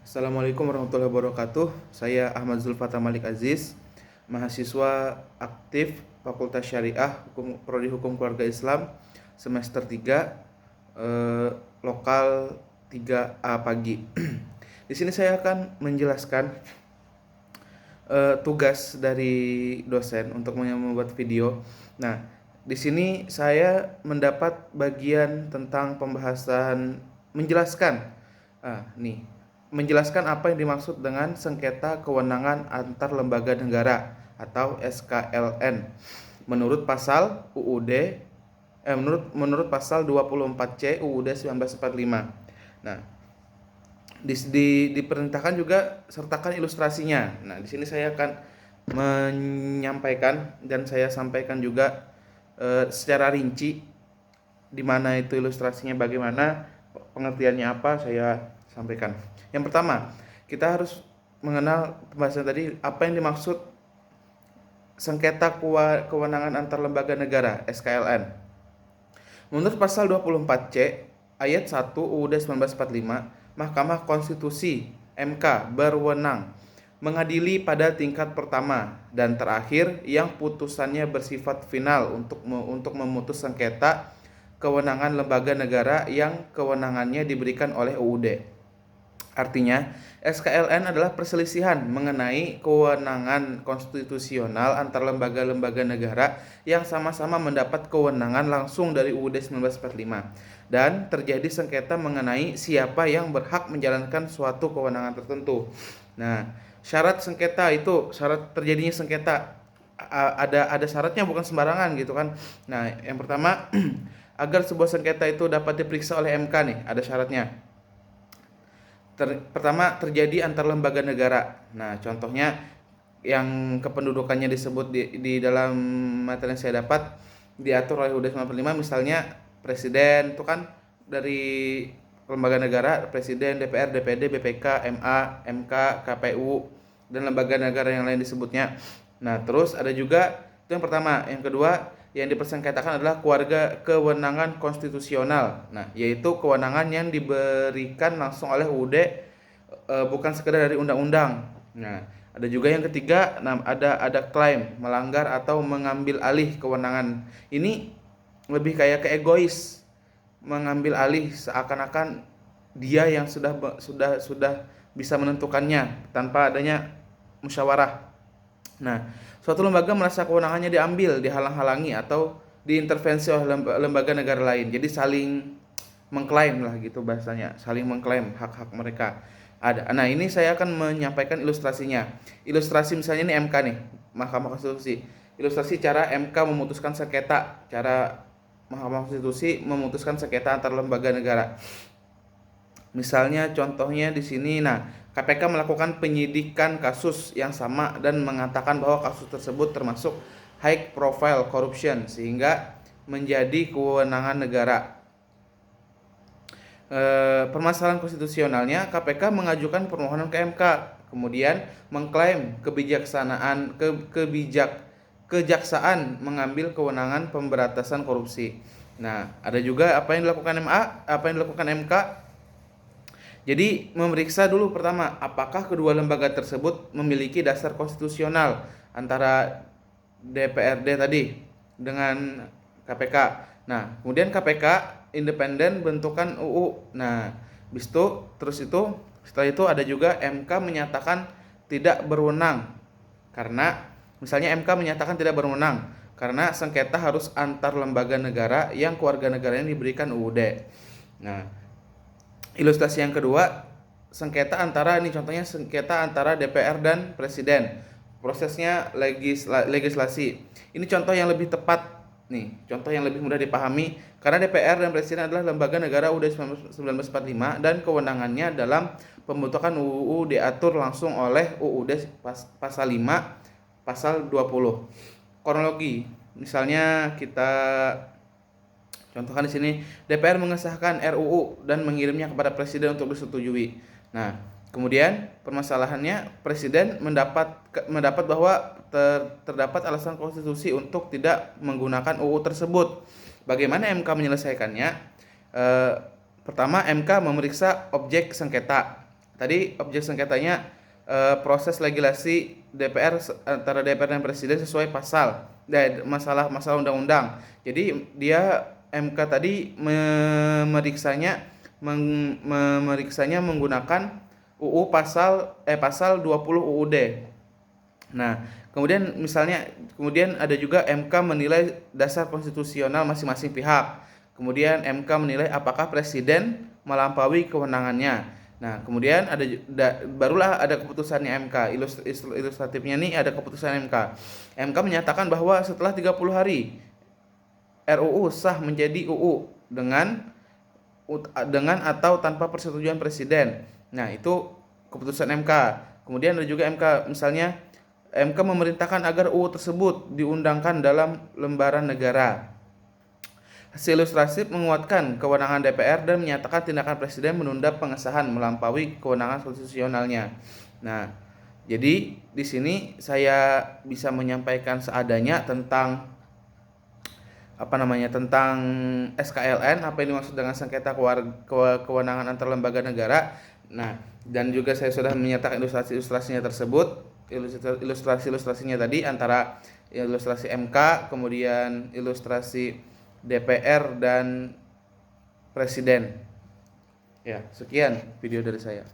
Assalamualaikum warahmatullahi wabarakatuh. Saya Ahmad Zulfata Malik Aziz, mahasiswa aktif Fakultas Syariah Prodi Hukum Keluarga Islam semester 3, lokal 3A pagi. Di sini saya akan menjelaskan tugas dari dosen untuk membuat video. Nah, di sini saya mendapat bagian tentang pembahasan menjelaskan. Menjelaskan apa yang dimaksud dengan sengketa kewenangan antar lembaga negara atau SKLN menurut pasal menurut pasal 24C UUD 1945. Nah, diperintahkan juga sertakan ilustrasinya. Nah, di sini saya akan menyampaikan dan saya sampaikan juga secara rinci di mana itu ilustrasinya, bagaimana pengertiannya apa, saya sampaikan. Yang pertama, kita harus mengenal pembahasan tadi, apa yang dimaksud sengketa kewenangan antar lembaga negara SKLN. Menurut pasal 24C ayat 1 UUD 1945, Mahkamah Konstitusi MK berwenang mengadili pada tingkat pertama dan terakhir yang putusannya bersifat final untuk memutus sengketa kewenangan lembaga negara yang kewenangannya diberikan oleh UUD. Artinya, SKLN adalah perselisihan mengenai kewenangan konstitusional antar lembaga-lembaga negara yang sama-sama mendapat kewenangan langsung dari UUD 1945 dan terjadi sengketa mengenai siapa yang berhak menjalankan suatu kewenangan tertentu. Nah, syarat terjadinya sengketa ada syaratnya, bukan sembarangan gitu kan. Nah, yang pertama, agar sebuah sengketa itu dapat diperiksa oleh MK nih, ada syaratnya. Pertama, terjadi antar lembaga negara. Nah, contohnya yang kependudukannya disebut di dalam materi yang saya dapat diatur oleh UUD 95, misalnya presiden itu kan dari lembaga negara, presiden, DPR, DPD, BPK, MA, MK, KPU, dan lembaga negara yang lain disebutnya. Nah, terus ada juga, itu yang pertama. Yang kedua, yang dipersengketakan adalah kewenangan konstitusional. Nah, yaitu kewenangan yang diberikan langsung oleh UUD, bukan sekedar dari undang-undang. Nah, ada juga yang ketiga, ada klaim melanggar atau mengambil alih kewenangan. Ini lebih kayak ke egois, mengambil alih seakan-akan dia yang sudah bisa menentukannya tanpa adanya musyawarah. Nah, suatu lembaga merasa kewenangannya diambil, dihalang-halangi atau diintervensi oleh lembaga negara lain. Jadi saling mengklaim lah gitu bahasanya, saling mengklaim hak-hak mereka. Nah, ini saya akan menyampaikan ilustrasinya. Ilustrasi misalnya ini MK nih, Mahkamah Konstitusi. Ilustrasi cara MK memutuskan sengketa, cara Mahkamah Konstitusi memutuskan sengketa antar lembaga negara. Misalnya contohnya di sini, nah, KPK melakukan penyidikan kasus yang sama dan mengatakan bahwa kasus tersebut termasuk high profile corruption sehingga menjadi kewenangan negara. Permasalahan konstitusionalnya, KPK mengajukan permohonan ke MK, kemudian mengklaim kejaksaan mengambil kewenangan pemberantasan korupsi. Nah, ada juga apa yang dilakukan MK. Jadi memeriksa dulu pertama, apakah kedua lembaga tersebut memiliki dasar konstitusional antara DPRD tadi dengan KPK. Nah, kemudian KPK independen bentukan UU. Nah, setelah itu ada juga MK menyatakan tidak berwenang. Karena misalnya MK menyatakan tidak berwenang karena sengketa harus antar lembaga negara yang keluarga negaranya diberikan UUD. Nah, ilustrasi yang kedua, contohnya sengketa antara DPR dan presiden. Prosesnya legislasi. Ini contoh yang lebih tepat nih, contoh yang lebih mudah dipahami karena DPR dan presiden adalah lembaga negara UUD 1945 dan kewenangannya dalam pembentukan UU diatur langsung oleh UUD pasal 5 pasal 20. Kronologi. Misalnya kita contohkan di sini, DPR mengesahkan RUU dan mengirimnya kepada presiden untuk disetujui. Nah, kemudian permasalahannya presiden mendapat bahwa terdapat alasan konstitusi untuk tidak menggunakan UU tersebut. Bagaimana MK menyelesaikannya? Pertama, MK memeriksa objek sengketa. Tadi objek sengketanya proses legislasi DPR antara DPR dan Presiden sesuai pasal dan masalah undang-undang. Jadi dia MK tadi memeriksanya menggunakan pasal 20 UUD. Nah, kemudian ada juga MK menilai dasar konstitusional masing-masing pihak. Kemudian MK menilai apakah presiden melampaui kewenangannya. Nah, kemudian barulah ada keputusannya MK. Ilustratifnya nih ada keputusan MK. MK menyatakan bahwa setelah 30 hari RUU sah menjadi UU dengan atau tanpa persetujuan presiden. Nah, itu keputusan MK. Kemudian ada juga MK, misalnya MK memerintahkan agar UU tersebut diundangkan dalam lembaran negara. Hasil ilustrasi menguatkan kewenangan DPR dan menyatakan tindakan presiden menunda pengesahan melampaui kewenangan konstitusionalnya. Nah, jadi di sini saya bisa menyampaikan seadanya tentang tentang SKLN, apa yang dimaksud dengan sengketa kewenangan antar lembaga negara. Nah, dan juga saya sudah menyatakan ilustrasinya tersebut, ilustrasinya tadi antara ilustrasi MK, kemudian ilustrasi DPR dan Presiden. Ya, sekian video dari saya.